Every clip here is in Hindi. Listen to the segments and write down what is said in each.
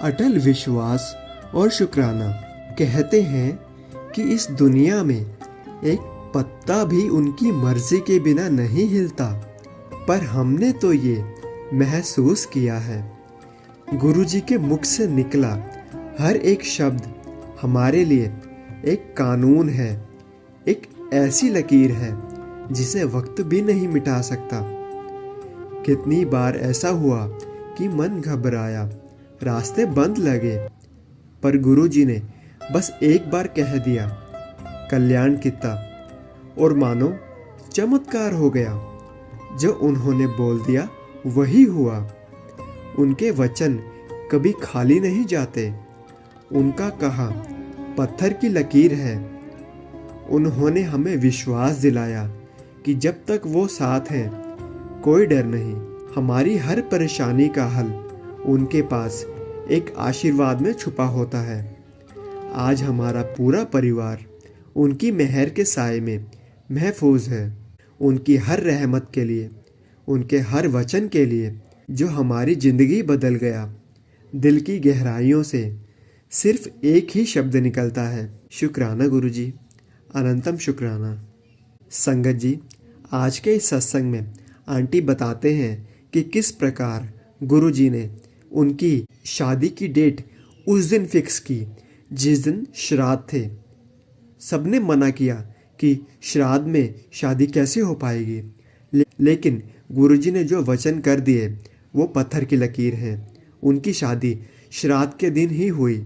अटल विश्वास और शुक्राना। कहते हैं कि इस दुनिया में एक पत्ता भी उनकी मर्जी के बिना नहीं हिलता, पर हमने तो ये महसूस किया है। गुरुजी के मुख से निकला हर एक शब्द हमारे लिए एक कानून है, एक ऐसी लकीर है जिसे वक्त भी नहीं मिटा सकता। कितनी बार ऐसा हुआ कि मन घबराया, रास्ते बंद लगे, पर गुरुजी ने बस एक बार कह दिया, कल्याण कित्ता, और मानो चमत्कार हो गया। जो उन्होंने बोल दिया वही हुआ। उनके वचन कभी खाली नहीं जाते। उनका कहा पत्थर की लकीर है। उन्होंने हमें विश्वास दिलाया कि जब तक वो साथ हैं कोई डर नहीं। हमारी हर परेशानी का हल उनके पास एक आशीर्वाद में छुपा होता है। आज हमारा पूरा परिवार उनकी मेहर के साए में महफूज है। उनकी हर रहमत के लिए, उनके हर वचन के लिए जो हमारी ज़िंदगी बदल गया। दिल की गहराइयों से सिर्फ एक ही शब्द निकलता है, शुक्राना गुरुजी, अनंतम शुक्राना। संगत जी, आज के इस सत्संग में आंटी बताते हैं कि किस प्रकार गुरुजी ने उनकी शादी की डेट उस दिन फिक्स की जिस दिन श्राद्ध थे। सबने मना किया कि श्राद्ध में शादी कैसे हो पाएगी, लेकिन गुरुजी ने जो वचन कर दिए वो पत्थर की लकीर हैं। उनकी शादी श्राद्ध के दिन ही हुई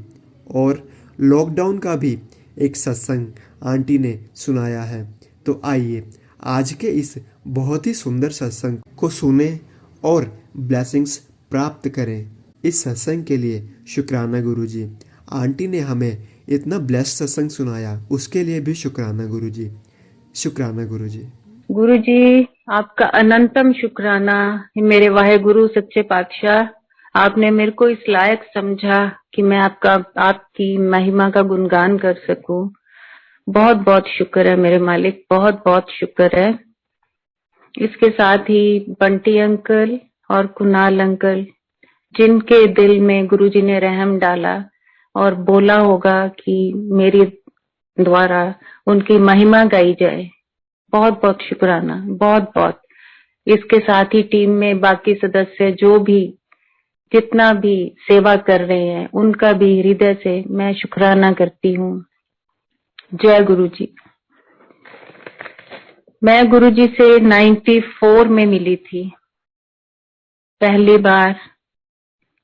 और लॉकडाउन का भी एक सत्संग आंटी ने सुनाया है। तो आइए आज के इस बहुत ही सुंदर सत्संग को सुने और ब्लेसिंग्स प्राप्त करें। इस सत्संग के लिए शुक्राना गुरुजी। आंटी ने हमें इतना ब्लेस्ड सत्संग सुनाया, उसके लिए भी शुक्राना गुरुजी। शुक्राना गुरुजी। गुरुजी, आपका अनंतम शुक्राना। मेरे वाहे गुरु सच्चे पातशाह, आपने मेरे को इस लायक समझा कि मैं आपकी महिमा का गुणगान कर सकूं। बहुत बहुत शुक्र है मेरे मालिक, बहुत बहुत शुक्र है। इसके साथ ही बंटी अंकल और कुणाल अंकल, जिनके दिल में गुरुजी ने रहम डाला और बोला होगा कि मेरे द्वारा उनकी महिमा गाई जाए, बहुत बहुत शुक्राना, बहुत बहुत। इसके साथ ही टीम में बाकी सदस्य जो भी जितना भी सेवा कर रहे हैं, उनका भी हृदय से मैं शुक्राना करती हूँ। जय गुरुजी। मैं गुरुजी से 94 में मिली थी पहली बार।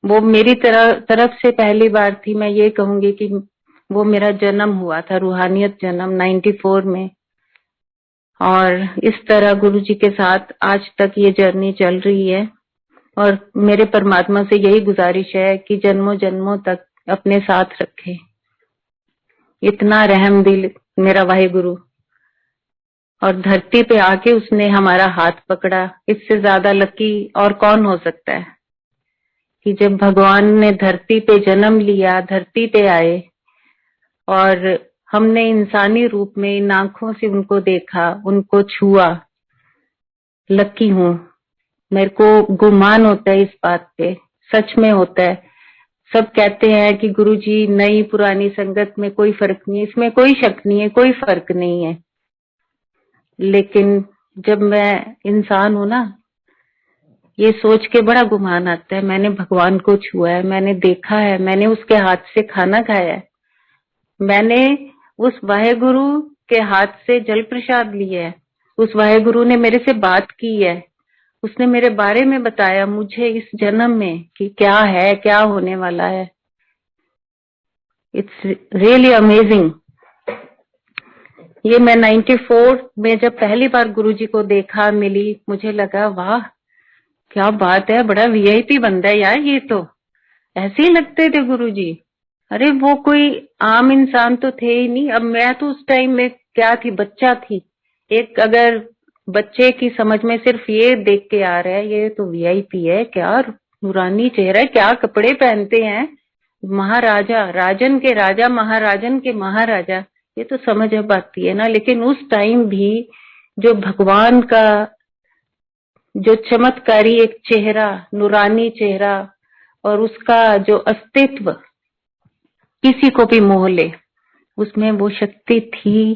वो मेरी तरफ से पहली बार थी। मैं ये कहूंगी कि वो मेरा जन्म हुआ था, रूहानियत जन्म 94 में। और इस तरह गुरुजी के साथ आज तक ये जर्नी चल रही है और मेरे परमात्मा से यही गुजारिश है कि जन्मों जन्मों तक अपने साथ रखे। इतना रहम दिल मेरा वाहे गुरु, और धरती पे आके उसने हमारा हाथ पकड़ा। इससे ज्यादा लकी और कौन हो सकता है कि जब भगवान ने धरती पे जन्म लिया, धरती पे आए और हमने इंसानी रूप में इन आंखों से उनको देखा, उनको छुआ। लकी हूं। मेरे को गुमान होता है इस बात पे, सच में होता है। सब कहते हैं कि गुरुजी नई पुरानी संगत में कोई फर्क नहीं है, इसमें कोई शक नहीं है, कोई फर्क नहीं है। लेकिन जब मैं इंसान हूं ना, ये सोच के बड़ा गुमान आता है, मैंने भगवान को छुआ है, मैंने देखा है, मैंने उसके हाथ से खाना खाया है, मैंने उस वाहेगुरु के हाथ से जल प्रसाद लिया है, उस वाहेगुरु ने मेरे से बात की है, उसने मेरे बारे में बताया मुझे इस जन्म में कि क्या है, क्या होने वाला है। It's really amazing. ये मैं 94 में जब पहली बार गुरुजी को देखा, मिली, मुझे लगा वाह क्या बात है, बड़ा वीआईपी बंदा है यार ये तो। ऐसे ही लगते थे गुरुजी। अरे वो कोई आम इंसान तो थे ही नहीं। अब मैं तो उस टाइम में क्या थी, बच्चा थी। एक अगर बच्चे की समझ में सिर्फ ये देख के आ रहा है ये तो वीआईपी है, क्या नूरानी चेहरा है, क्या कपड़े पहनते हैं, महाराजा, राजन के राजा, महाराजन के महाराजा, ये तो समझ अब आती है ना। लेकिन उस टाइम भी जो भगवान का जो चमत्कारी एक चेहरा, नूरानी चेहरा, और उसका जो अस्तित्व किसी को भी मोह ले, उसमें वो शक्ति थी।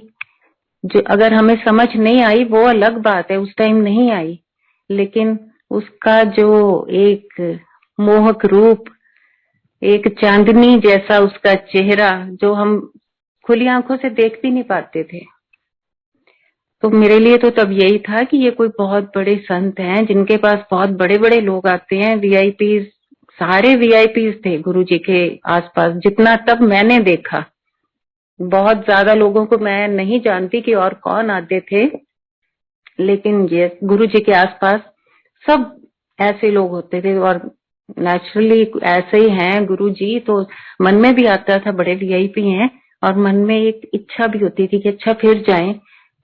जो अगर हमें समझ नहीं आई वो अलग बात है, उस टाइम नहीं आई, लेकिन उसका जो एक मोहक रूप, एक चांदनी जैसा उसका चेहरा जो हम खुली आंखों से देख भी नहीं पाते थे, तो मेरे लिए तो तब यही था कि ये कोई बहुत बड़े संत हैं जिनके पास बहुत बड़े बड़े लोग आते हैं, वीआईपी, सारे वीआईपी थे गुरुजी के आसपास, जितना तब मैंने देखा। बहुत ज्यादा लोगों को मैं नहीं जानती कि और कौन आते थे, लेकिन ये गुरुजी के आसपास सब ऐसे लोग होते थे और नेचुरली ऐसे ही हैं गुरुजी, तो मन में भी आता था बड़े वीआईपी हैं, और मन में एक इच्छा भी होती थी कि अच्छा फिर जाएं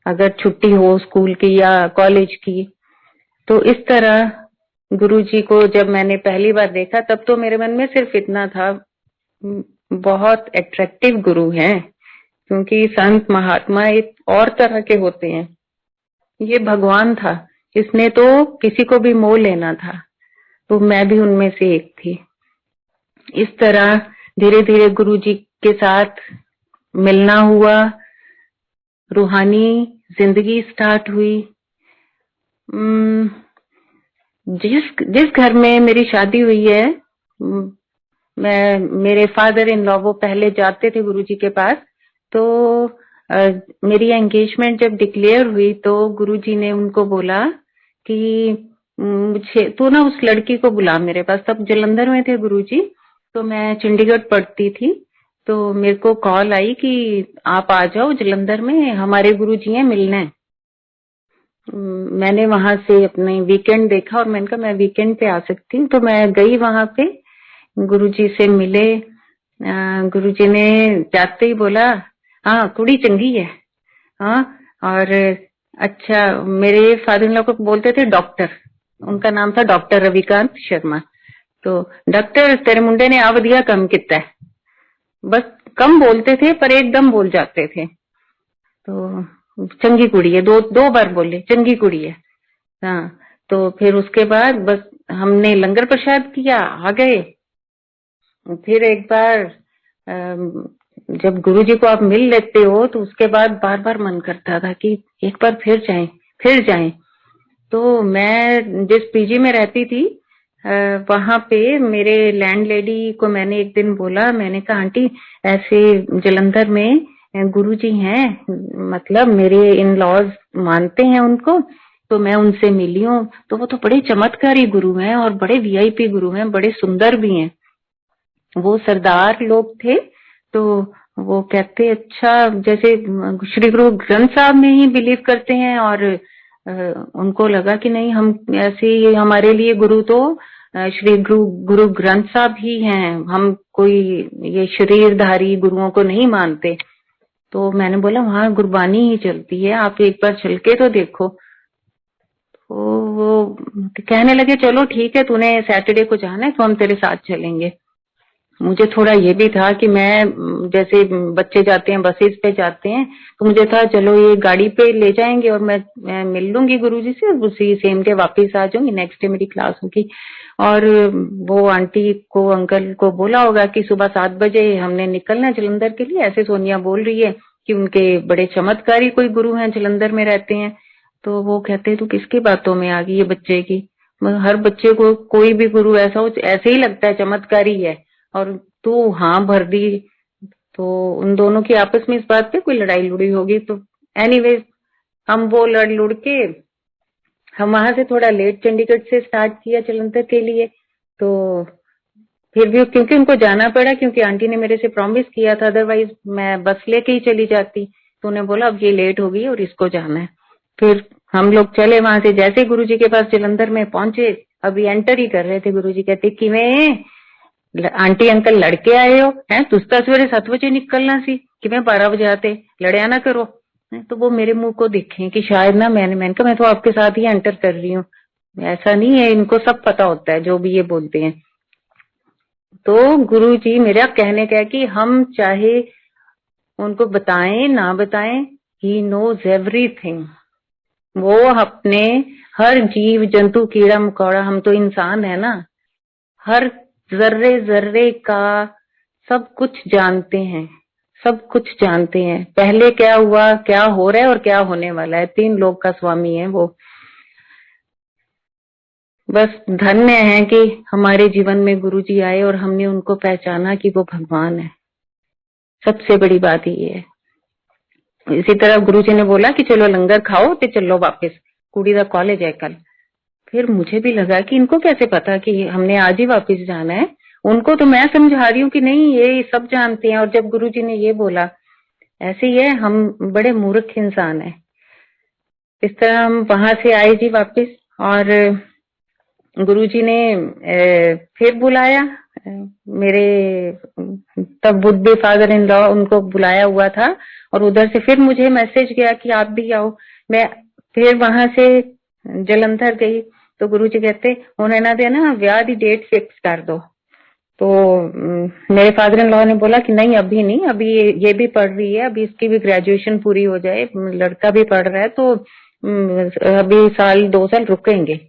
अगर छुट्टी हो स्कूल की या कॉलेज की। तो इस तरह गुरुजी को जब मैंने पहली बार देखा तब तो मेरे मन में सिर्फ इतना था, बहुत अट्रैक्टिव गुरु हैं, क्योंकि संत महात्मा एक और तरह के होते हैं। ये भगवान था, इसने तो किसी को भी मोह लेना था, तो मैं भी उनमें से एक थी। इस तरह धीरे धीरे गुरुजी के साथ मिलना हुआ, रूहानी जिंदगी स्टार्ट हुई। जिस घर में मेरी शादी हुई है, मैं मेरे फादर इन लॉ वो पहले जाते थे गुरुजी के पास, तो मेरी एंगेजमेंट जब डिक्लेयर हुई तो गुरुजी ने उनको बोला कि मुझे तो ना उस लड़की को बुला मेरे पास। तब जलंधर में थे गुरुजी, तो मैं चंडीगढ़ पढ़ती थी, तो मेरे को कॉल आई कि आप आ जाओ जलंधर में, हमारे गुरुजी हैं, मिलना है। मैंने वहां से अपने वीकेंड देखा और मैंने कहा मैं वीकेंड पे आ सकती हूँ, तो मैं गई वहां पे, गुरुजी से मिले। गुरुजी ने जाते ही बोला हाँ कुड़ी चंगी है, हाँ, और अच्छा, मेरे फादर इन लॉ को बोलते थे डॉक्टर, उनका नाम था डॉक्टर रविकांत शर्मा। तो डॉक्टर तेरे मुंडे ने आ वधिया कम किता है, बस कम बोलते थे पर एकदम बोल जाते थे। तो चंगी कुड़ी है, दो बार बोले चंगी कुड़ी है। हाँ, तो फिर उसके बाद बस हमने लंगर प्रसाद किया, आ गए। फिर एक बार जब गुरुजी को आप मिल लेते हो तो उसके बाद बार बार मन करता था कि एक बार फिर जाएं। तो मैं जिस पीजी में रहती थी वहां पे मेरे लैंडलेडी को मैंने एक दिन बोला, मैंने कहा आंटी ऐसे जलंधर में गुरुजी हैं, मतलब मेरे इन लॉज मानते हैं उनको, तो मैं उनसे मिली हूँ, तो वो तो बड़े चमत्कारी गुरु हैं और बड़े वीआईपी गुरु हैं, बड़े सुंदर भी हैं। वो सरदार लोग थे, तो वो कहते अच्छा जैसे श्री गुरु ग्रंथ साहब में ही बिलीव करते हैं, और उनको लगा कि नहीं हम ऐसे, हमारे लिए गुरु तो श्री गुरु ग्रंथ साहब ही हैं, हम कोई ये शरीरधारी गुरुओं को नहीं मानते। तो मैंने बोला वहां गुरबानी ही चलती है, आप एक बार चल के तो देखो। तो वो कहने लगे चलो ठीक है, तूने सैटरडे को जाना है तो हम तेरे साथ चलेंगे। मुझे थोड़ा ये भी था कि मैं, जैसे बच्चे जाते हैं बसेस पे जाते हैं, तो मुझे था चलो ये गाड़ी पे ले जाएंगे और मैं मिल लूंगी गुरुजी से, उसी सेम डे वापस आ जाऊंगी, नेक्स्ट डे मेरी क्लास होगी। और वो आंटी को अंकल को बोला होगा कि सुबह 7 बजे हमने निकलना है जलंधर के लिए, ऐसे सोनिया बोल रही है कि उनके बड़े चमत्कारी कोई गुरु हैं जलंधर में रहते हैं। तो वो कहते तू किसकी बातों में आ गई ये बच्चे की, हर बच्चे को कोई भी गुरु ऐसा हो ऐसे ही लगता है चमत्कारी है, और तू हाँ भर दी। तो उन दोनों की आपस में इस बात पे कोई लड़ाई लुड़ी होगी। तो एनीवेज हम वो लड़ लुड़ के हम वहां से थोड़ा लेट चंडीगढ़ से स्टार्ट किया जलंधर के लिए। तो फिर भी क्योंकि उनको जाना पड़ा, क्योंकि आंटी ने मेरे से प्रॉमिस किया था, अदरवाइज मैं बस लेके ही चली जाती। तो उन्हें बोला अब ये लेट हो गई और इसको जाना है। फिर हम लोग चले वहां से, जैसे गुरुजी के पास जलंधर में पहुंचे, अभी एंटर ही कर रहे थे, गुरुजी कहते कि मैं आंटी अंकल लड़के आए हो हैं, तुस तो सवेरे 7 बजे निकलना सी कि मैं 12 बजे आते, लड़िया ना करो। तो वो मेरे मुंह को देखें कि शायद ना मैंने कहा मैं तो आपके साथ ही एंटर कर रही हूँ, ऐसा नहीं है, इनको सब पता होता है जो भी ये बोलते हैं। तो गुरुजी मेरा कहने का है कि हम चाहे उनको बताएं ना बताएं, ही नोज एवरीथिंग। वो अपने हर जीव जंतु कीड़ा मकोड़ा, हम तो इंसान है ना, हर जर्रे जर्रे का सब कुछ जानते हैं, सब कुछ जानते हैं। पहले क्या हुआ, क्या हो रहा है और क्या होने वाला है, 3 लोक का स्वामी है वो। बस धन्य है कि हमारे जीवन में गुरुजी आए और हमने उनको पहचाना कि वो भगवान है। सबसे बड़ी बात ये है। इसी तरह गुरुजी ने बोला कि चलो लंगर खाओ ते चलो वापस, कुड़ी दा कॉलेज है कल। फिर मुझे भी लगा कि इनको कैसे पता कि हमने आज ही वापस जाना है। उनको तो मैं समझा रही हूँ कि नहीं ये सब जानते हैं, और जब गुरुजी ने ये बोला, ऐसे ही है, हम बड़े मूर्ख इंसान है। इस तरह हम वहां से आए जी वापस, और गुरुजी ने फिर बुलाया। मेरे तब बुद्धि फादर इन लॉ उनको बुलाया हुआ था, और उधर से फिर मुझे मैसेज गया कि आप भी आओ। मैं फिर वहां से जलंधर गई तो गुरुजी कहते उन्हें ना ब्याह दी डेट फिक्स कर दो। तो मेरे फादर इन लॉ ने बोला कि नहीं अभी नहीं, अभी ये भी पढ़ रही है, अभी इसकी भी ग्रेजुएशन पूरी हो जाए, लड़का भी पढ़ रहा है, तो अभी 1-2 साल रुकेंगे,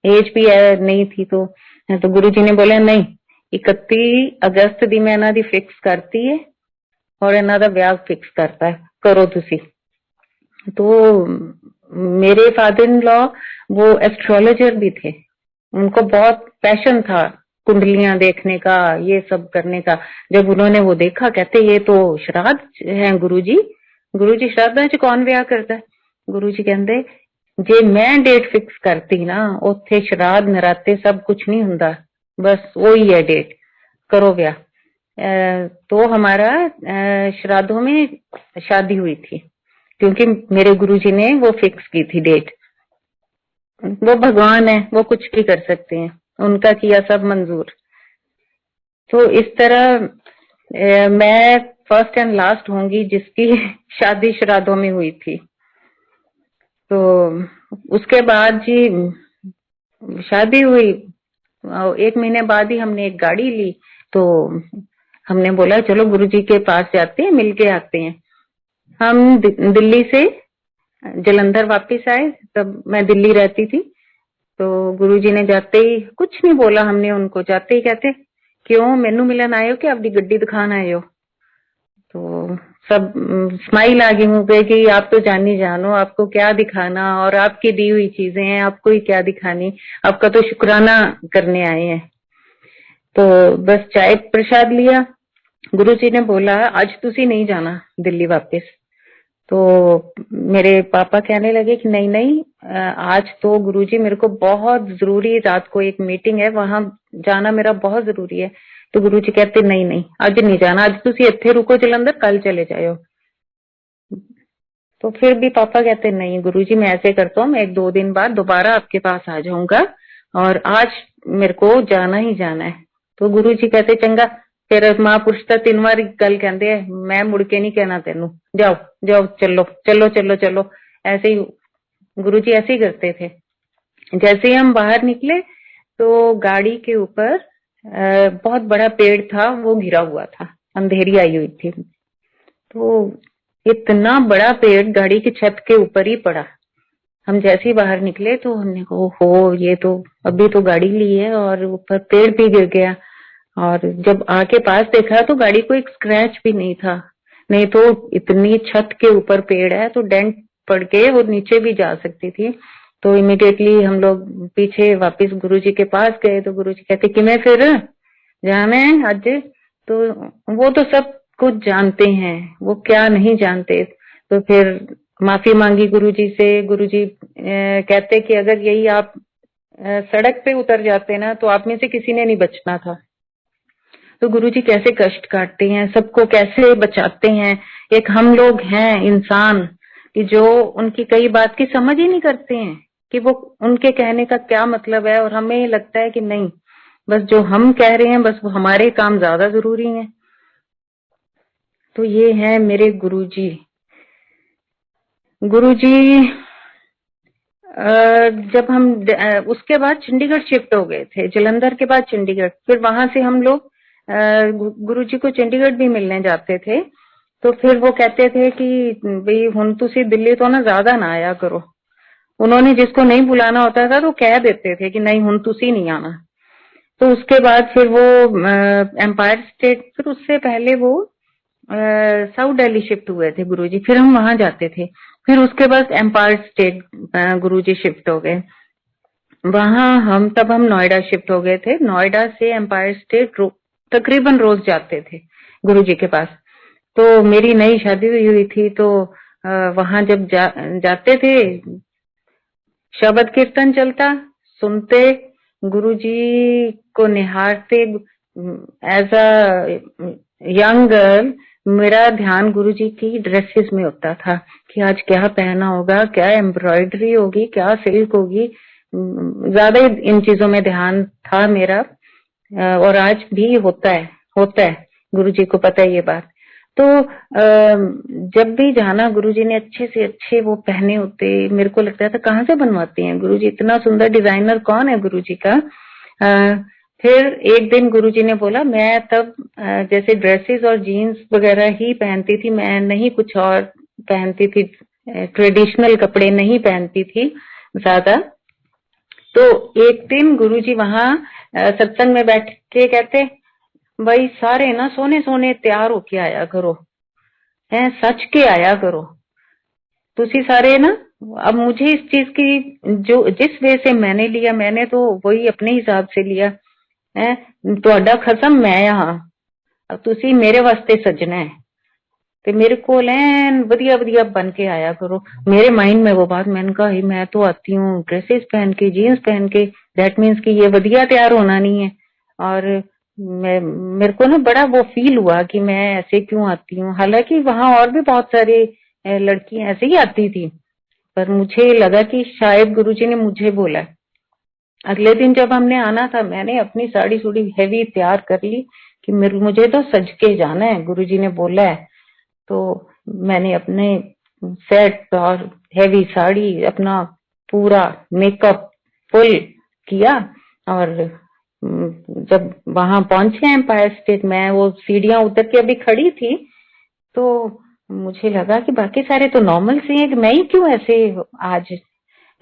एज भी नहीं थी। तो गुरुजी ने बोला नहीं, 31 अगस्त दी मैं इन्हां दी फिक्स करती है और इन्हां दा ब्याह फिक्स करता है, करो तुसी। तो मेरे फादर इन लॉ वो एस्ट्रोलॉजर भी थे, उनको बहुत पैशन था कुंडलियां देखने का, ये सब करने का। जब उन्होंने वो देखा, कहते ये तो श्राद्ध है गुरुजी, गुरुजी श्राद्धां च कौन ब्याह करता है? गुरुजी कहते जे मैं डेट फिक्स करती ना, उत्थे श्राद्ध नराते सब कुछ नहीं हुंदा, बस वही है डेट, करो ब्याह। तो हमारा श्राद्धों में शादी हुई थी, क्योंकि मेरे गुरुजी ने वो फिक्स की थी डेट। वो भगवान है, वो कुछ भी कर सकते हैं, उनका किया सब मंजूर। तो इस तरह मैं फर्स्ट एंड लास्ट होंगी जिसकी शादी श्राद्धों में हुई थी। तो उसके बाद जी शादी हुई, 1 महीने बाद ही हमने एक गाड़ी ली। तो हमने बोला चलो गुरुजी के पास जाते हैं, मिल के आते हैं। हम दिल्ली से जलंधर वापस आए, तब मैं दिल्ली रहती थी। तो गुरुजी ने जाते ही कुछ नहीं बोला, हमने उनको जाते ही कहते क्यों मैनू मिलन आए हो कि आपकी गड्डी दिखान आए हो? तो सब स्माइल आ गई मुंह पे कि आप तो जानी जानो, आपको क्या दिखाना, और आपकी दी हुई चीजें हैं, आपको ही क्या दिखानी, आपका तो शुक्राना करने आए हैं। तो बस चाय प्रसाद लिया। गुरुजी ने बोला आज तुसी नहीं जाना दिल्ली वापस। तो मेरे पापा कहने लगे कि नहीं नहीं, आज तो गुरुजी मेरे को बहुत जरूरी, रात को एक मीटिंग है, वहां जाना मेरा बहुत जरूरी है। तो गुरुजी कहते नहीं नहीं आज नहीं जाना, आज तुसी इत्थे रुको जलंधर, कल चले जाओ। तो फिर भी पापा कहते नहीं गुरुजी मैं ऐसे करता हूँ, मैं 1-2 दिन बाद दोबारा आपके पास आ जाऊंगा, और आज मेरे को जाना ही जाना है। तो गुरुजी कहते चंगा, फिर महापुरुष तो 3 बार गल कहते हैं, मैं मुड़ के नहीं कहना तेनू, जाओ जाओ चलो चलो चलो चलो। ऐसे ही गुरुजी ऐसे ही करते थे। जैसे ही हम बाहर निकले तो गाड़ी के ऊपर बहुत बड़ा पेड़ था, वो गिरा हुआ था, अंधेरी आई हुई थी। तो इतना बड़ा पेड़ गाड़ी की छत के ऊपर ही पड़ा। हम जैसे ही बाहर निकले तो हमने कहा हो ये तो अभी तो गाड़ी ली है और ऊपर पेड़ भी गिर गया। और जब आके पास देखा तो गाड़ी को एक स्क्रैच भी नहीं था, नहीं तो इतनी छत के ऊपर पेड़ है तो डेंट पड़ के वो नीचे भी जा सकती थी। तो इमिडिएटली हम लोग पीछे वापस गुरुजी के पास गए। तो गुरुजी कहते कि मैं फिर जाना है आज? तो वो तो सब कुछ जानते हैं, वो क्या नहीं जानते। तो फिर माफी मांगी गुरुजी से। गुरुजी कहते कि अगर यही आप सड़क पे उतर जाते ना तो आप में से किसी ने नहीं बचना था। तो गुरुजी कैसे कष्ट काटते हैं, सबको कैसे बचाते हैं। एक हम लोग हैं इंसान कि जो उनकी कई बात की समझ ही नहीं करते हैं कि वो उनके कहने का क्या मतलब है, और हमें लगता है कि नहीं बस जो हम कह रहे हैं बस वो हमारे काम ज्यादा जरूरी हैं। तो ये है मेरे गुरुजी। गुरुजी जब हम उसके बाद चंडीगढ़ शिफ्ट हो गए थे, जलंधर के बाद चंडीगढ़, फिर वहां से हम लोग गुरुजी को चंडीगढ़ भी मिलने जाते थे। तो फिर वो कहते थे कि भाई हुन तुसी दिल्ली तो ना ज्यादा ना आया करो। उन्होंने जिसको नहीं बुलाना होता था तो कह देते थे कि नहीं हुन तुसी नहीं आना। तो उसके बाद फिर वो एम्पायर स्टेट, फिर उससे पहले वो साउथ दिल्ली शिफ्ट हुए थे गुरुजी, फिर हम वहां जाते थे। फिर उसके बाद एम्पायर स्टेट गुरुजी शिफ्ट हो गए वहां। तब हम नोएडा शिफ्ट हो गए थे। नोएडा से एम्पायर स्टेट तकरीबन रोज जाते थे गुरुजी के पास। तो मेरी नई शादी हुई थी, तो वहां जब जाते थे, शबद कीर्तन चलता, सुनते, गुरुजी को निहारते। एज अ यंग गर्ल मेरा ध्यान गुरुजी की ड्रेसेस में होता था कि आज क्या पहना होगा, क्या एम्ब्रॉयडरी होगी, क्या सिल्क होगी। ज्यादा इन चीजों में ध्यान था मेरा, और आज भी होता है। गुरुजी को पता है ये बात। तो जब भी जाना, गुरुजी ने अच्छे से अच्छे वो पहने होते, मेरे को लगता था कहाँ से बनवाते हैं गुरुजी, इतना सुंदर डिजाइनर कौन है गुरुजी का। फिर एक दिन गुरुजी ने बोला, मैं तब जैसे ड्रेसेस और जीन्स वगैरह ही पहनती थी, मैं नहीं कुछ और पहनती थी, ट्रेडिशनल कपड़े नहीं पहनती थी ज्यादा। तो एक दिन गुरुजी वहां सत्संग में बैठ के कहते, भाई सारे ना सोने सोने तैयार होके आया करो, है सच के आया करो तुसी सारे ना। अब मुझे इस चीज की, जो जिस वे से मैंने लिया, मैंने तो वही अपने हिसाब से लिया है। ਤੁਹਾਡਾ खसम मैं यहाँ, अब तुसी मेरे वास्ते सजना है, ਤੇ मेरे को लैन वधिया वधिया बन के आया करो। मेरे माइंड में वो बात, मैंने कहा मैं तो आती हूँ ड्रेसेस पहन के, जीन्स पहन के, दैट मीन्स कि ये वधिया तैयार होना नहीं है। और मेरे को ना बड़ा वो फील हुआ कि मैं ऐसे क्यों आती हूँ। हालांकि वहां और भी बहुत सारे लड़कियां ऐसे ही आती थी, पर मुझे लगा कि शायद गुरुजी ने मुझे बोला। अगले दिन जब हमने आना था, मैंने अपनी साड़ी सूड़ी हैवी तैयार कर ली कि मुझे तो सज के जाना है, गुरुजी ने बोला है। तो मैंने अपने सेट और हैवी साड़ी, अपना पूरा मेकअप फुल किया। और जब वहां पहुंचे एम्पायर स्टेट, मैं वो सीढ़ियां उतर के अभी खड़ी थी, तो मुझे लगा कि बाकी सारे तो नॉर्मल से हैं, कि मैं ही क्यों ऐसे आज।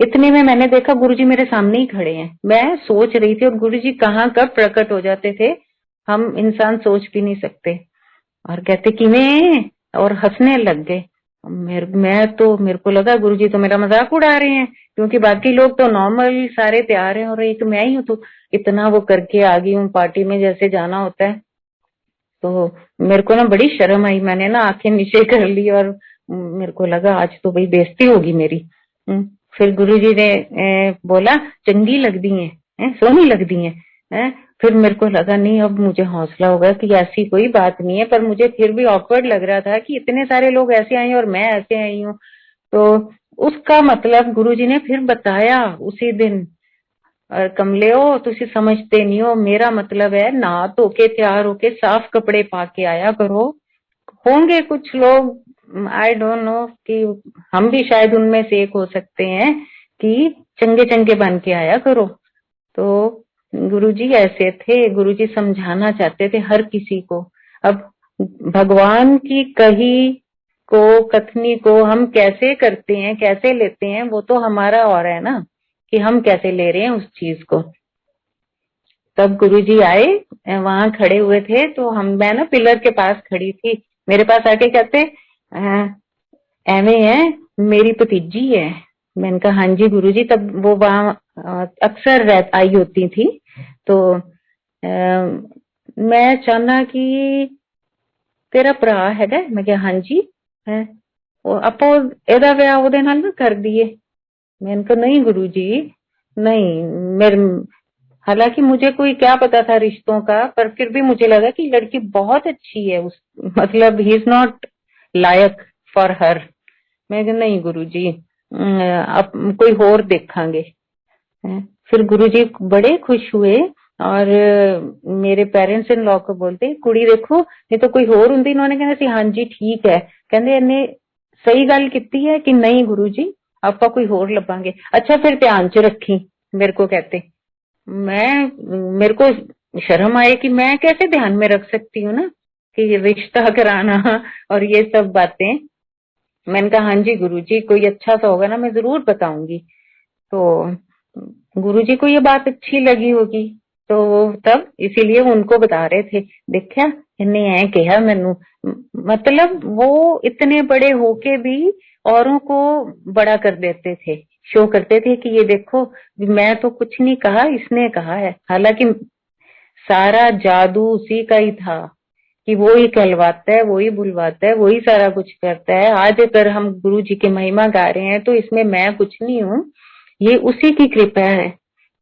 इतने में मैंने देखा गुरुजी मेरे सामने ही खड़े हैं। मैं सोच रही थी, और गुरुजी कहाँ कब प्रकट हो जाते थे हम इंसान सोच भी नहीं सकते। और कहते किवें, और हंसने लग गए। मेरे को लगा गुरुजी तो मेरा मजाक उड़ा रहे हैं, क्योंकि बाकी लोग तो नॉर्मल सारे तैयार हैं और एक मैं ही हूँ, तो इतना वो करके आ गई हूँ पार्टी में जैसे जाना होता है। तो मेरे को ना बड़ी शर्म आई, मैंने ना आंखें नीचे कर ली, और मेरे को लगा आज तो भाई बेइज्जती होगी मेरी। फिर गुरुजी ने बोला चंगी लगती है, सोहनी लगती है। फिर मेरे को लगा नहीं, अब मुझे हौसला होगा कि ऐसी कोई बात नहीं है, पर मुझे फिर भी ऑकवर्ड लग रहा था कि इतने सारे लोग ऐसे आए और मैं ऐसे आई हूँ। तो उसका मतलब गुरुजी ने फिर बताया उसी दिन, और कमलियो तुसी समझते नहीं हो, मेरा मतलब है नहा धो के तैयार होके साफ कपड़े पा के आया करो। होंगे कुछ लोग, आई डोंट नो, कि हम भी शायद उनमें से एक हो सकते हैं, कि चंगे चंगे बन के आया करो। तो गुरुजी ऐसे थे, गुरुजी समझाना चाहते थे हर किसी को। अब भगवान की कही को, कथनी को हम कैसे करते हैं, कैसे लेते हैं, वो तो हमारा और है ना, कि हम कैसे ले रहे हैं उस चीज को। तब गुरुजी आए, वहां खड़े हुए थे, तो मैं ना पिलर के पास खड़ी थी। मेरे पास आके कहते, एवे है मेरी भतीजी है। मैंने कहा हाँ जी गुरुजी। तब वो वहां अक्सर आई होती थी। तो मैं चाहना कि तेरा भरा हैगा। मैं कहा हाँ जी है। आपो एदा विआह ओदे नाल ना कर दिए। मैंने कहा नहीं गुरुजी, नहीं। मेरे, हालांकि मुझे कोई क्या पता था रिश्तों का, पर फिर भी मुझे लगा कि लड़की बहुत अच्छी है, उस मतलब he is not like for her. मैं कहा नहीं गुरुजी, अब कोई और देखांगे। फिर गुरुजी बड़े खुश हुए, और मेरे पेरेंट्स इन लॉ को बोलते, कुड़ी देखो नहीं तो कोई होर हुंदी। इन्होंने कहना सी हाँ जी ठीक है, कहंदे इन्हें सही गल कीती है कि नहीं गुरुजी आपा कोई होर लभांगे। अच्छा फिर ध्यान च रखी, मेरे को कहते। मेरे को शर्म आए कि मैं कैसे ध्यान में रख सकती हूँ ना, कि रिश्ता कराना और ये सब बातें। मैंने कहा हाँ जी गुरुजी, कोई अच्छा सा होगा ना मैं जरूर बताऊंगी। तो गुरुजी को ये बात अच्छी लगी होगी, तो तब इसीलिए उनको बता रहे थे, देखा इन्हें ऐ कहा मैनू, मतलब वो इतने बड़े होके भी औरों को बड़ा कर देते थे, शो करते थे कि ये देखो मैं तो कुछ नहीं कहा, इसने कहा है। हालांकि सारा जादू उसी का ही था कि वो ही कहलवाता है, वो ही बुलवाता है, वो ही सारा कुछ करता है। आज अगर हम गुरु जी की महिमा गा रहे हैं तो इसमें मैं कुछ नहीं हूँ, ये उसी की कृपा है,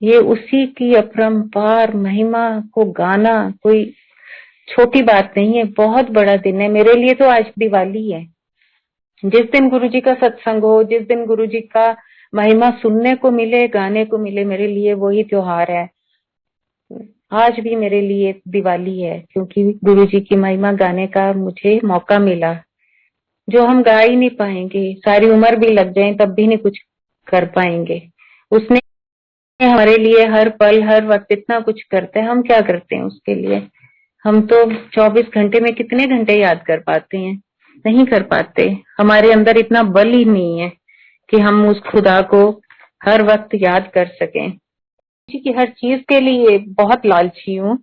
ये उसी की अपरंपार महिमा को गाना कोई छोटी बात नहीं है, बहुत बड़ा दिन है मेरे लिए। तो आज दिवाली है, जिस दिन गुरु जी का सत्संग हो, जिस दिन गुरु जी का महिमा सुनने को मिले, गाने को मिले, मेरे लिए वही त्योहार है। आज भी मेरे लिए दिवाली है, क्योंकि गुरु जी की महिमा गाने का मुझे मौका मिला, जो हम गा ही नहीं पाएंगे, सारी उम्र भी लग जाए तब भी नहीं कुछ कर पाएंगे। उसने हमारे लिए हर पल हर वक्त इतना कुछ करते हैं, हम क्या करते हैं उसके लिए? हम तो 24 घंटे में कितने घंटे याद कर पाते हैं? नहीं कर पाते। हमारे अंदर इतना बल ही नहीं है कि हम उस खुदा को हर वक्त याद कर सकें। जी की हर चीज के लिए बहुत लालची हूँ।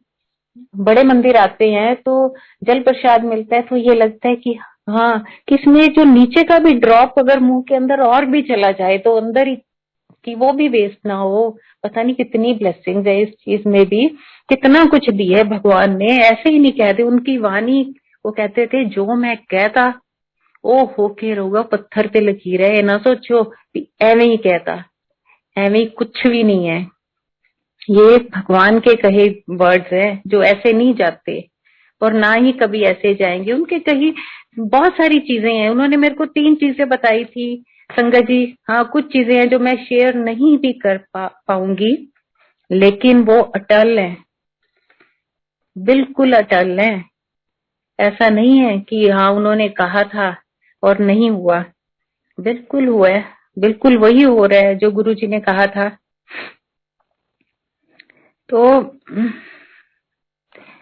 बड़े मंदिर आते हैं तो जल प्रसाद मिलता है तो ये लगता है कि हाँ, किसमें जो नीचे का भी ड्रॉप अगर मुंह के अंदर और भी चला जाए तो अंदर ही कि वो भी वेस्ट ना हो। पता नहीं कितनी ब्लेसिंग्स है इस चीज में भी, कितना कुछ दिया है भगवान ने। ऐसे ही नहीं कहते, उनकी वाणी, वो कहते थे जो मैं कहता ओ होके रहूगा पत्थर पे लकीर है, ना सोचो एवे ही कहता, एवे ही कुछ भी नहीं है। ये भगवान के कहे वर्ड्स है जो ऐसे नहीं जाते और ना ही कभी ऐसे जाएंगे। उनके कही बहुत सारी चीजें हैं, उन्होंने मेरे को 3 चीजें बताई थी संगत जी। हाँ, कुछ चीजें हैं जो मैं शेयर नहीं भी कर पाऊंगी, लेकिन वो अटल है, बिल्कुल अटल है। ऐसा नहीं है कि हाँ उन्होंने कहा था और नहीं हुआ, बिल्कुल हुआ है, बिल्कुल वही हो रहा है जो गुरु जी ने कहा था। तो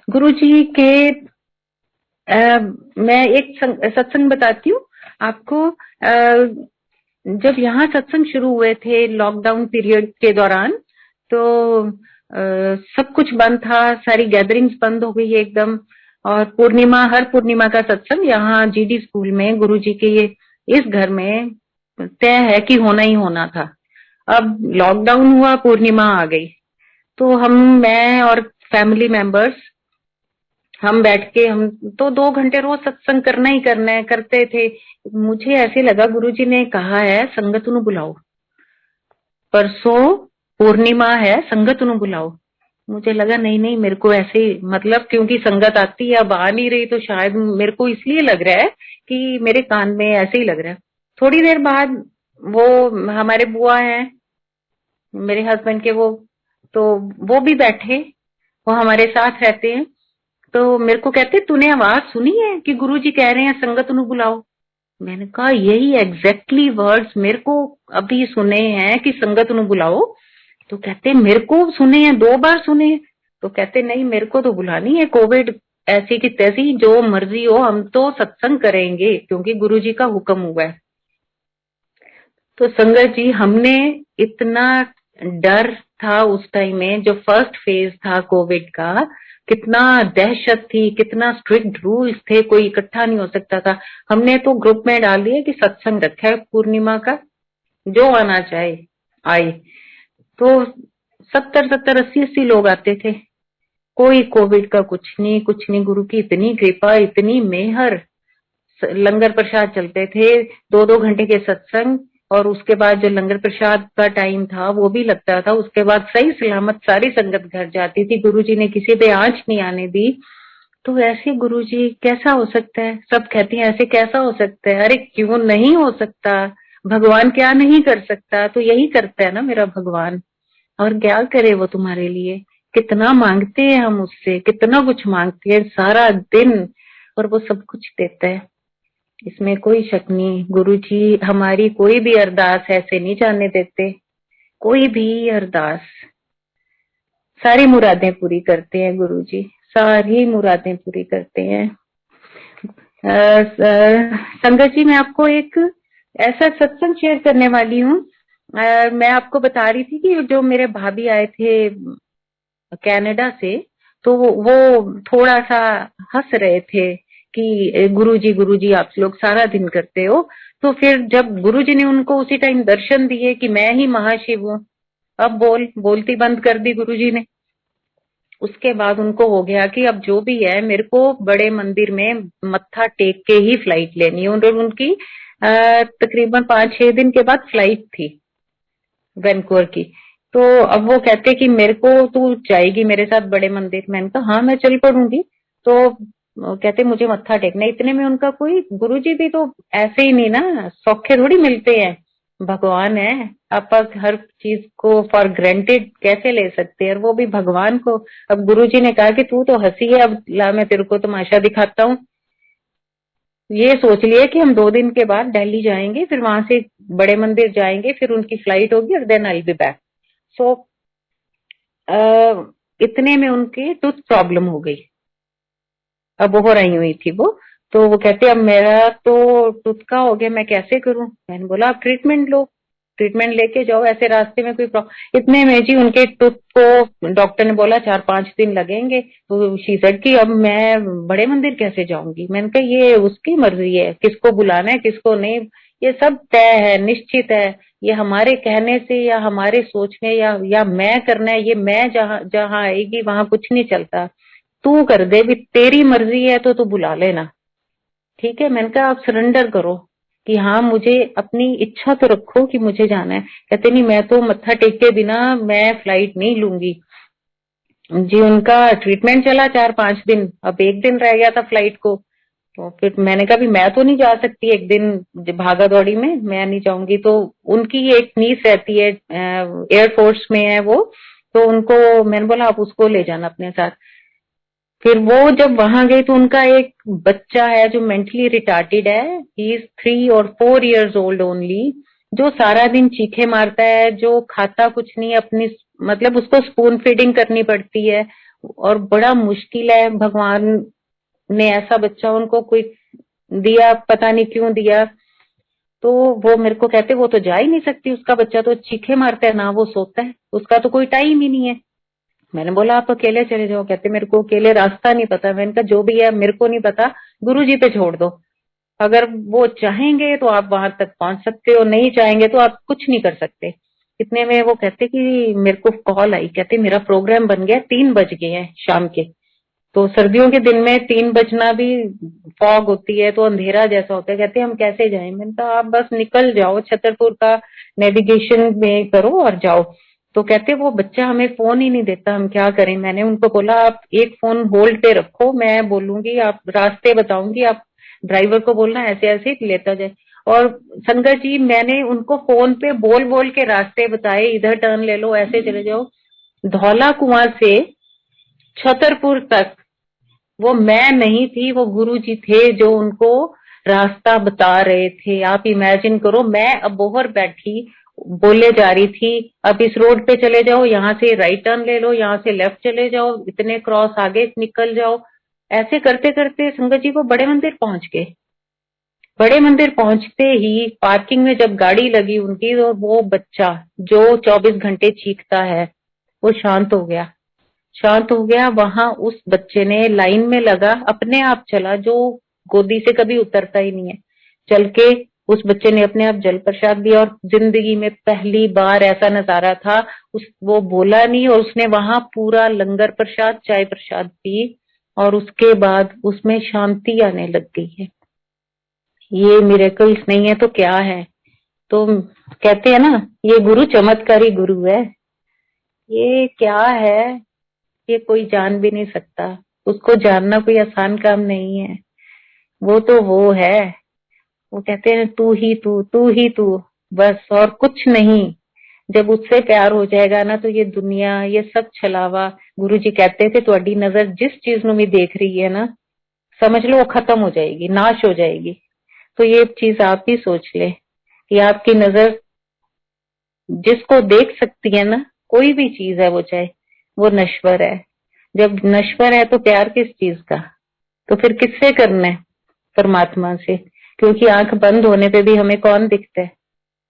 गुरु जी के मैं एक सत्संग बताती हूँ आपको। जब यहाँ सत्संग शुरू हुए थे लॉकडाउन पीरियड के दौरान, तो सब कुछ बंद था, सारी गैदरिंग्स बंद हो गई एकदम। और पूर्णिमा, हर पूर्णिमा का सत्संग यहाँ जीडी स्कूल में गुरु जी के इस घर में तय है कि होना ही होना था। अब लॉकडाउन हुआ, पूर्णिमा आ गई, तो मैं और फैमिली मेंबर्स हम बैठ के, हम तो 2 घंटे रोज सत्संग करना ही करना है, करते थे। मुझे ऐसे लगा गुरुजी ने कहा है संगत नु बुलाओ, परसों पूर्णिमा है, संगत नु बुलाओ। मुझे लगा नहीं नहीं, मेरे को ऐसे ही, मतलब क्योंकि संगत आती है अब आ नहीं रही, तो शायद मेरे को इसलिए लग रहा है कि मेरे कान में ऐसे ही लग रहा है। थोड़ी देर बाद वो हमारे बुआ हैं मेरे हस्बैंड के, तो वो भी बैठे, वो हमारे साथ रहते हैं। तो मेरे को कहते तूने आवाज सुनी है कि गुरुजी कह रहे हैं संगत नु बुलाओ? मैंने कहा यही एग्जैक्टली वर्ड्स मेरे को अभी सुने हैं कि संगत नु बुलाओ। तो कहते मेरे को सुने हैं, 2 बार सुने हैं। तो कहते नहीं, मेरे को तो बुलानी है, कोविड ऐसी की तैसी जो मर्जी हो, हम तो सत्संग करेंगे क्योंकि गुरुजी का हुक्म हुआ है। तो संगत जी, हमने इतना डर था उस टाइम में, जो फर्स्ट फेज था कोविड का, कितना दहशत थी, कितना स्ट्रिक्ट रूल्स थे, कोई इकट्ठा नहीं हो सकता था। हमने तो ग्रुप में डाल दिया कि सत्संग रखा है पूर्णिमा का, जो आना चाहे आए। तो 70-70, 80-80 लोग आते थे, कोई कोविड का कुछ नहीं, कुछ नहीं। गुरु की इतनी कृपा, इतनी मेहर। लंगर प्रसाद चलते थे, 2-2 घंटे के सत्संग, और उसके बाद जो लंगर प्रसाद का टाइम था वो भी लगता था। उसके बाद सही सलामत सारी संगत घर जाती थी, गुरुजी ने किसी पे आंच नहीं आने दी। तो ऐसे गुरुजी कैसा हो सकता है? सब कहती हैं ऐसे कैसा हो सकता है? अरे क्यों नहीं हो सकता? भगवान क्या नहीं कर सकता? तो यही करता है ना मेरा भगवान, और क्या करे वो तुम्हारे लिए। कितना मांगते हैं हम उससे, कितना कुछ मांगते हैं सारा दिन, और वो सब कुछ देता है, इसमें कोई शक नहीं। गुरुजी हमारी कोई भी अरदास ऐसे नहीं जाने देते, कोई भी अरदास, सारी मुरादें पूरी करते हैं गुरुजी, सारी मुरादें पूरी करते हैं। संगत जी, मैं आपको एक ऐसा सत्संग शेयर करने वाली हूँ। मैं आपको बता रही थी कि जो मेरे भाभी आए थे कनाडा से, तो वो थोड़ा सा हंस रहे थे कि गुरुजी आप लोग सारा दिन करते हो। तो फिर जब गुरुजी ने उनको उसी टाइम दर्शन दिए कि मैं ही महाशिव हूँ, अब बोलती बंद कर दी गुरुजी ने। उसके बाद उनको हो गया कि अब जो भी है मेरे को बड़े मंदिर में मत्था टेक के ही फ्लाइट लेनी है। और उनकी तकरीबन 5-6 दिन के बाद फ्लाइट थी वैंकूवर की। तो अब वो कहते कि मेरे को तू जाएगी मेरे साथ बड़े मंदिर? मैंने कहा हाँ मैं चल पड़ूंगी। तो कहते मुझे मत्था टेकना। इतने में उनका कोई गुरुजी भी तो ऐसे ही नहीं ना, सौखे थोड़ी मिलते हैं, भगवान है। आप हर चीज को फॉर ग्रांटेड कैसे ले सकते हैं, और वो भी भगवान को। अब गुरुजी ने कहा कि तू तो हंसी है, अब ला मैं तेरे को तमाशा दिखाता हूँ। ये सोच लिया कि हम 2 दिन के बाद दिल्ली जाएंगे, फिर वहां से बड़े मंदिर जाएंगे, फिर उनकी फ्लाइट होगी और देन आई बी बैक। सो इतने में उनकी टूथ प्रॉब्लम हो गई। अब हो रही हुई थी वो। तो वो कहते अब मेरा तो टूथ का हो गया, मैं कैसे करूं? मैंने बोला आप ट्रीटमेंट लो, ट्रीटमेंट लेके जाओ, ऐसे रास्ते में कोई प्रॉब्लम। इतने में जी उनके टूथ को डॉक्टर ने बोला 4-5 दिन लगेंगे। तो शी सेड कि अब मैं बड़े मंदिर कैसे जाऊंगी? मैंने कहा ये उसकी मर्जी है, किसको बुलाना है किसको नहीं, ये सब तय है, निश्चित है। ये हमारे कहने से या हमारे सोचने या मैं करना है, ये मैं जहां जहां आएगी वहां कुछ नहीं चलता। तू कर दे भी, तेरी मर्जी है तो तू बुला लेना, ठीक है? मैंने कहा आप सरेंडर करो कि हाँ मुझे अपनी इच्छा तो रखो कि मुझे जाना है। कहते नहीं मैं तो मत्था टेक के बिना मैं फ्लाइट नहीं लूंगी। जी उनका ट्रीटमेंट चला 4-5 दिन, अब एक दिन रह गया था फ्लाइट को। तो फिर मैंने कहा भी मैं तो नहीं जा सकती एक दिन भागा दौड़ी में, मैं नहीं जाऊंगी। तो उनकी एक नीस रहती है, एयरफोर्स में है वो। तो उनको मैंने बोला आप उसको ले जाना अपने साथ। फिर वो जब वहां गई तो उनका एक बच्चा है जो मेंटली रिटार्टेड है, ही इज 3 और 4 years ओल्ड ओनली, जो सारा दिन चीखे मारता है, जो खाता कुछ नहीं, अपनी मतलब उसको स्पून फीडिंग करनी पड़ती है। और बड़ा मुश्किल है, भगवान ने ऐसा बच्चा उनको कोई दिया, पता नहीं क्यों दिया। तो वो मेरे को कहते वो तो जा ही नहीं सकती, उसका बच्चा तो चीखे मारता है, ना वो सोता है, उसका तो कोई टाइम ही नहीं है। मैंने बोला आप अकेले चले जाओ। कहते मेरे को अकेले रास्ता नहीं पता। मैंने कहा जो भी है मेरे को नहीं पता, गुरुजी पे छोड़ दो। अगर वो चाहेंगे तो आप वहां तक पहुंच सकते हो, नहीं चाहेंगे तो आप कुछ नहीं कर सकते। इतने में वो कहते कि मेरे को कॉल आई, कहते मेरा प्रोग्राम बन गया, 3 बज गए हैं शाम के। तो सर्दियों के दिन में 3 बजना भी, फॉग होती है तो अंधेरा जैसा होता है। कहते हम कैसे जाएं? मैंने कहा आप बस निकल जाओ, छतरपुर का नेविगेशन में करो और जाओ। तो कहते वो बच्चा हमें फोन ही नहीं देता, हम क्या करें? मैंने उनको बोला आप एक फोन होल्ड पे रखो, मैं बोलूंगी, आप रास्ते बताऊंगी, आप ड्राइवर को बोलना ऐसे ऐसे लेता जाए। और संगत जी मैंने उनको फोन पे बोल बोल के रास्ते बताए, इधर टर्न ले लो, ऐसे चले जाओ। धौला कुआं से छतरपुर तक वो मैं नहीं थी, वो गुरुजी थे जो उनको रास्ता बता रहे थे। आप इमेजिन करो, मैं अबोहर बैठी बोले जा रही थी अब इस रोड पे चले जाओ, यहाँ से राइट टर्न ले लो, यहाँ से लेफ्ट चले जाओ, इतने क्रॉस आगे निकल जाओ। ऐसे करते करते संगत जी वो बड़े मंदिर पहुंच गए। बड़े मंदिर पहुंचते ही पार्किंग में जब गाड़ी लगी उनकी, तो वो बच्चा जो 24 घंटे चीखता है वो शांत हो गया। शांत हो गया। वहां उस बच्चे ने लाइन में लगा, अपने आप चला, जो गोदी से कभी उतरता ही नहीं है, चल के उस बच्चे ने अपने आप जल प्रसाद दिया। और जिंदगी में पहली बार ऐसा नजारा था, वो बोला नहीं और उसने वहां पूरा लंगर प्रसाद चाय प्रसाद पी, और उसके बाद उसमें शांति आने लग गई है। ये मिरेकल्स नहीं है तो क्या है? तो कहते हैं ना ये गुरु चमत्कारी गुरु है। ये क्या है ये कोई जान भी नहीं सकता, उसको जानना कोई आसान काम नहीं है। वो तो वो है, वो कहते हैं तू ही तू ही तू, बस और कुछ नहीं। जब उससे प्यार हो जाएगा ना तो ये दुनिया ये सब छलावा, गुरु जी कहते थे ਤੁਹਾਡੀ नजर जिस चीज ਨੂੰ भी देख रही है ना, समझ लो वो खत्म हो जाएगी, नाश हो जाएगी। तो ये चीज आप ही सोच ले कि आपकी नजर जिसको देख सकती है ना, कोई भी चीज है वो, चाहे वो नश्वर है। जब नश्वर है तो प्यार किस चीज का? तो फिर किससे करना है? परमात्मा से। क्योंकि आंख बंद होने पे भी हमें कौन दिखता है?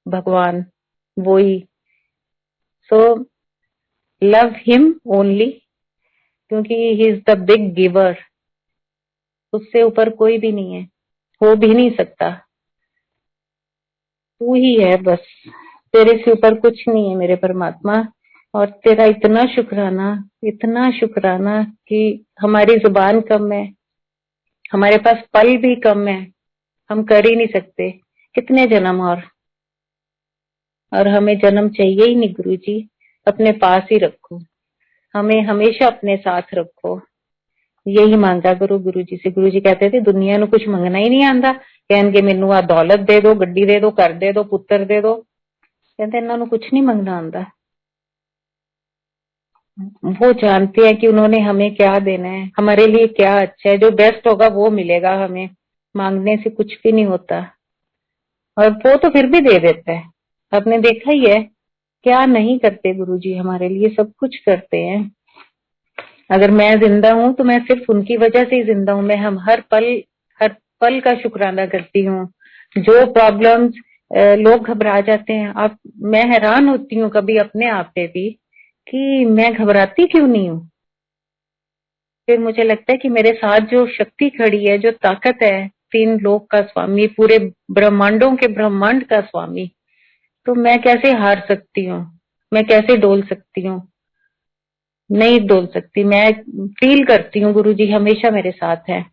भगवान, वो ही। सो लव हिम ओनली, क्योंकि he is the big giver, उससे ऊपर कोई भी नहीं है, हो भी नहीं सकता। तू ही है बस, तेरे से ऊपर कुछ नहीं है मेरे परमात्मा। और तेरा इतना शुक्राना कि हमारी जुबान कम है, हमारे पास पल भी कम है, हम कर ही नहीं सकते कितने जन्म। और हमें जन्म चाहिए ही नहीं गुरु जी, अपने पास ही रखो, हमें हमेशा अपने साथ रखो, यही मांगा करो गुरु जी से। गुरु जी कहते थे दुनिया ਨੂੰ कुछ मंगना ही नहीं आंदा, कहणगे मैनू आ दौलत दे दो, गड्डी दे दो, घर दे दो, पुत्र दे दो, कहते इन्हों कुछ नहीं मंगना आंदा। वो जानते हैं कि उन्होंने हमें क्या देना है, हमारे लिए क्या अच्छा है, जो बेस्ट होगा वो मिलेगा हमें, मांगने से कुछ भी नहीं होता। और वो तो फिर भी दे देता है, आपने देखा ही है क्या नहीं करते गुरुजी, हमारे लिए सब कुछ करते हैं। अगर मैं जिंदा हूँ तो मैं सिर्फ उनकी वजह से ही जिंदा हूँ। मैं हम हर पल का शुक्राना करती हूँ। जो प्रॉब्लम्स, लोग घबरा जाते हैं, आप, मैं हैरान होती हूँ कभी अपने आप पे भी कि मैं घबराती क्यों नहीं हूँ। फिर मुझे लगता है कि मेरे साथ जो शक्ति खड़ी है, जो ताकत है, तीन लोक का स्वामी, पूरे ब्रह्मांडों के ब्रह्मांड का स्वामी, तो मैं कैसे हार सकती हूँ, मैं कैसे डोल सकती हूँ, नहीं डोल सकती। मैं फील करती हूँ गुरु जी हमेशा मेरे साथ है।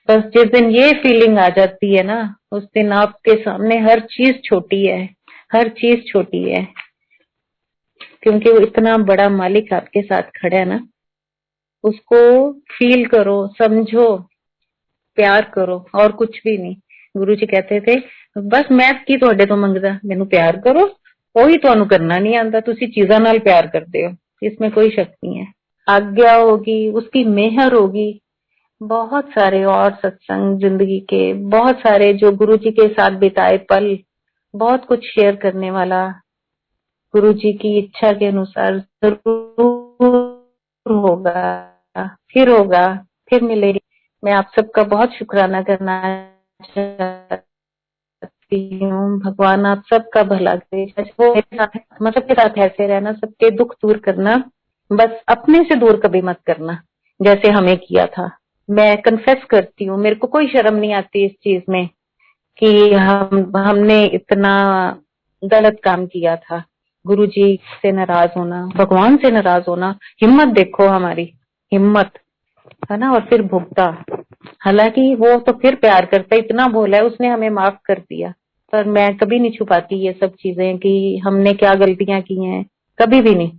बस जिस दिन ये फीलिंग आ जाती है ना, उस दिन आपके सामने हर चीज छोटी है, हर चीज छोटी है, क्योंकि वो इतना बड़ा मालिक आपके साथ खड़ा है ना। उसको फील करो, समझो, प्यार करो, और कुछ भी नहीं। गुरु जी कहते थे बस मैं की ਤੁਹਾਡੇ ਤੋਂ ਮੰਗਦਾ, ਮੈਨੂੰ प्यार करो, ਉਹੀ ਤੁਹਾਨੂੰ करना नहीं आता, ਤੁਸੀਂ चीजा नाल प्यार करते हो, इसमें कोई शक नहीं है। आज्ञा होगी, उसकी मेहर होगी। बहुत सारे और सत्संग जिंदगी के, बहुत सारे जो गुरु जी के साथ बिताए पल, बहुत कुछ शेयर करने वाला, गुरु जी की इच्छा के अनुसार जरूर होगा, फिर मिलेगी। मैं आप सबका बहुत शुक्राना करना चाहती हूँ। भगवान आप सबका भला करे, वो मेरे साथ, हम सबके साथ ऐसे रहना, सबके दुख दूर करना, बस अपने से दूर कभी मत करना जैसे हमें किया था। मैं कन्फेस करती हूँ, मेरे को कोई शर्म नहीं आती इस चीज में कि हमने इतना गलत काम किया था। गुरुजी से नाराज होना, भगवान से नाराज होना, हिम्मत देखो हमारी, हिम्मत है ना। और फिर भुगता, हालांकि वो तो फिर प्यार करता, इतना बोला है उसने, हमें माफ कर दिया। पर मैं कभी नहीं छुपाती ये सब चीजें कि हमने क्या गलतियां की हैं, कभी भी नहीं।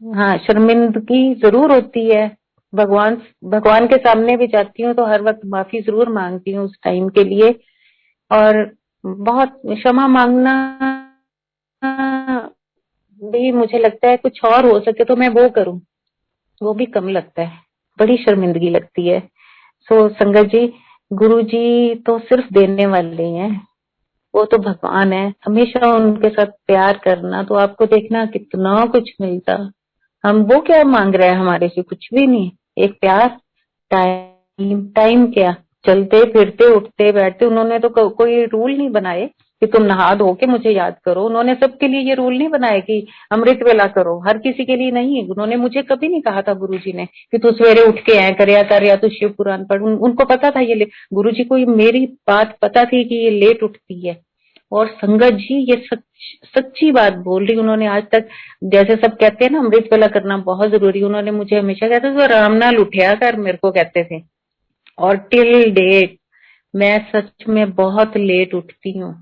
हाँ, शर्मिंदगी जरूर होती है, भगवान भगवान के सामने भी जाती हूँ तो हर वक्त माफी जरूर मांगती हूँ उस टाइम के लिए। और बहुत क्षमा मांगना भी मुझे लगता है कुछ और हो सके तो मैं वो करूं, वो भी कम लगता है, बड़ी शर्मिंदगी लगती है। सो संगत जी, गुरु जी तो सिर्फ देने वाले हैं, वो तो भगवान है। हमेशा उनके साथ प्यार करना तो आपको देखना कितना कुछ मिलता। हम वो क्या मांग रहे हैं हमारे से, कुछ भी नहीं, एक प्यार। टाइम क्या, चलते फिरते उठते बैठते, उन्होंने तो कोई रूल नहीं बनाए कि तुम नहा धो के मुझे याद करो। उन्होंने सबके लिए ये रूल नहीं बनाए कि अमृत वेला करो, हर किसी के लिए नहीं। उन्होंने मुझे कभी नहीं कहा था गुरुजी ने कि तू सवेरे उठ के ऐ कर या तू शिव पुराण पढ़। उनको पता था ये गुरुजी को मेरी बात पता थी कि ये लेट उठती है। और संगत जी ये सच्ची बात बोल रही, उन्होंने आज तक, जैसे सब कहते हैं ना अमृत वेला करना बहुत जरूरी, उन्होंने मुझे हमेशा कहते थे आराम नाल उठया कर, मेरे को कहते थे। और टिल डेट मैं सच में बहुत लेट उठती हूँ।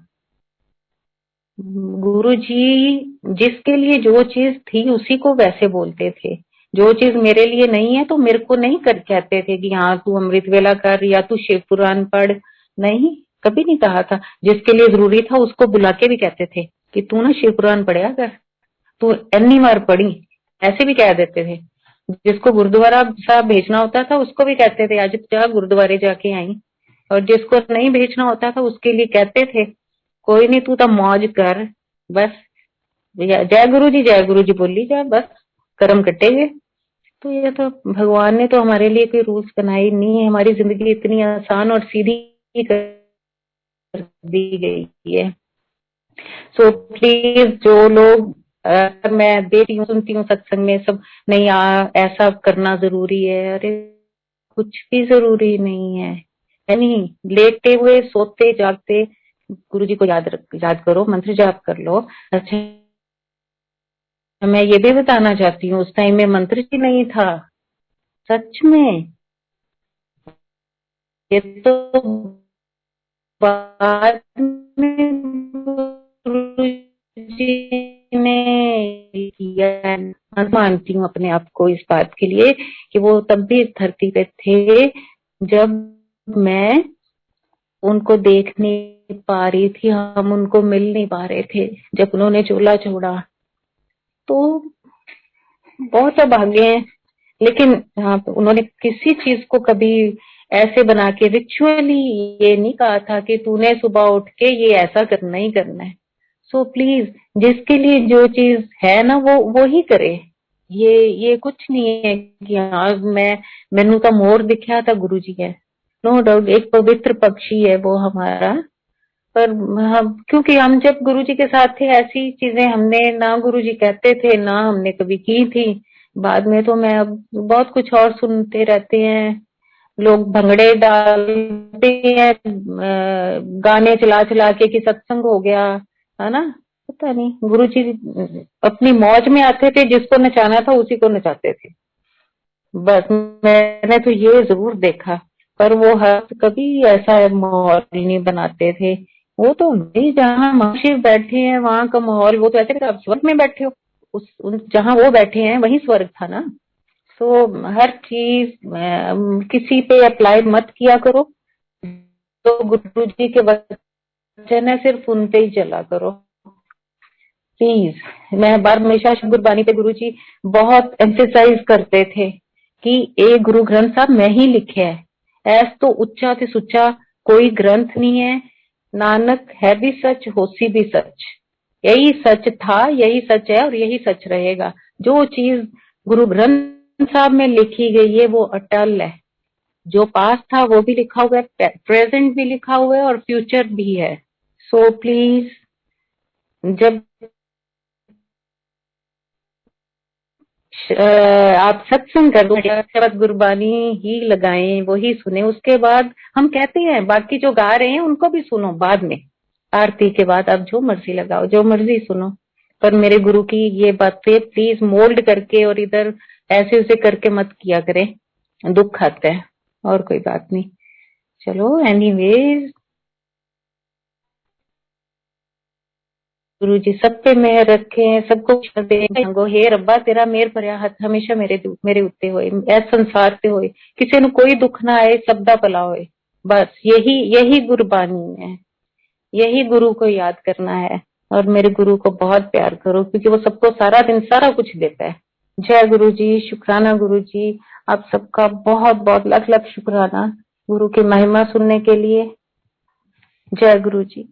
गुरु जी जिसके लिए जो चीज थी उसी को वैसे बोलते थे, जो चीज मेरे लिए नहीं है तो मेरे को नहीं कर कहते थे कि हाँ तू अमृत वेला कर या तू शिव पुराण पढ़, नहीं, कभी नहीं कहा था। जिसके लिए जरूरी था उसको बुला के भी कहते थे कि तू ना शिव पुराण पढ़िया कर, तू एनी बार पढ़ी, ऐसे भी कह देते थे। जिसको गुरुद्वारा साहब भेजना होता था उसको भी कहते थे आज जा गुरुद्वारे जाके आई। और जिसको नहीं भेजना होता था उसके लिए कहते थे कोई नहीं तू तो मौज कर, बस जय गुरु जी बोली जा, बस कर्म कटेंगे। तो ये तो भगवान ने तो हमारे लिए कोई रूल्स बनाए नहीं है, हमारी जिंदगी इतनी आसान और सीधी कर दी गई है। सो प्लीज जो लोग मैं देखती हूँ, सुनती हूँ सत्संग में सब, नहीं ऐसा करना जरूरी है। अरे कुछ भी जरूरी नहीं है नहीं। लेटे हुए, सोते जागते गुरु जी को याद करो, मंत्र जाप कर लो। अच्छा, मैं ये भी बताना चाहती हूँ, उस टाइम में मंत्र ही नहीं था सच में। ये तो बाद में गुरु जी ने किया। मैं मानती हूँ अपने आप को इस बात के लिए कि वो तब भी इस धरती पे थे जब मैं उनको देख नहीं पा रही थी, हम उनको मिल नहीं पा रहे थे जब उन्होंने चोला छोड़ा। तो बहुत अभागे हैं, लेकिन हाँ, उन्होंने किसी चीज को कभी ऐसे बना के रिचुअली ये नहीं कहा था कि तूने सुबह उठ के ये ऐसा करना ही करना है। सो प्लीज, जिसके लिए जो चीज है ना वो ही करे। ये कुछ नहीं है कि हाँ मैनू तो मोर दिखा था गुरु जी है। नो डाउट एक पवित्र पक्षी है वो हमारा। पर हम, क्योंकि हम जब गुरु जी के साथ थे ऐसी चीजें हमने ना गुरु जी कहते थे ना हमने कभी की थी। बाद में तो मैं अब बहुत कुछ और सुनते रहते हैं, लोग भंगड़े डालते हैं गाने चला चला के कि सत्संग हो गया, है ना। पता नहीं, गुरु जी अपनी मौज में आते थे, जिसको नचाना था उसी को नचाते थे। बस मैंने तो ये जरूर देखा। पर वो हर कभी ऐसा माहौल नहीं बनाते थे। वो तो नहीं, जहाँ महर्षि बैठे हैं वहां का माहौल, वो तो ऐसे आप स्वर्ग में बैठे हो। जहाँ वो बैठे हैं वही स्वर्ग था ना। तो हर चीज किसी पे अप्लाई मत किया करो। तो गुरु जी के वचन है, सिर्फ उन पे ही चला करो प्लीज। मैं बार हमेशा गुरबानी पे गुरु जी बहुत एम्फेसाइज करते थे कि ए गुरु ग्रंथ साहब मैं ही लिखे है, ऐस तो उच्चा ते सुच्चा कोई ग्रंथ नहीं है। नानक है भी सच, होसी भी सच। यही सच था, यही सच है और यही सच रहेगा। जो चीज गुरु ग्रंथ साहब में लिखी गई है वो अटल है। जो पास था वो भी लिखा हुआ है, प्रेजेंट भी लिखा हुआ है और फ्यूचर भी है। सो प्लीज, जब आप सत्संग करो, शब्द गुरबानी ही लगाएं, वही सुने। उसके बाद हम कहते हैं बाकी जो गा रहे हैं उनको भी सुनो बाद में, आरती के बाद आप जो मर्जी लगाओ, जो मर्जी सुनो। पर मेरे गुरु की ये बातें प्लीज मोल्ड करके और इधर ऐसे उसे करके मत किया करें, दुख आता है और कोई बात नहीं। चलो एनीवेज, गुरु जी सब पे मेहर रखे, सबको दे। हे रब्बा तेरा मेहर भरिया हथ हमेशा मेरे उत्ते होए, इस संसार ते होए, किसी ਨੂੰ कोई दुख ना आए, सब दा भला होए। बस यही यही गुरबानी है, यही गुरु को याद करना है। और मेरे गुरु को बहुत प्यार करो, क्योंकि वो सबको सारा दिन सारा कुछ देता है। जय गुरु जी, शुक्राना गुरु जी। आप सबका बहुत बहुत लख लख शुक्राना गुरु की महिमा सुनने के लिए। जय गुरु जी।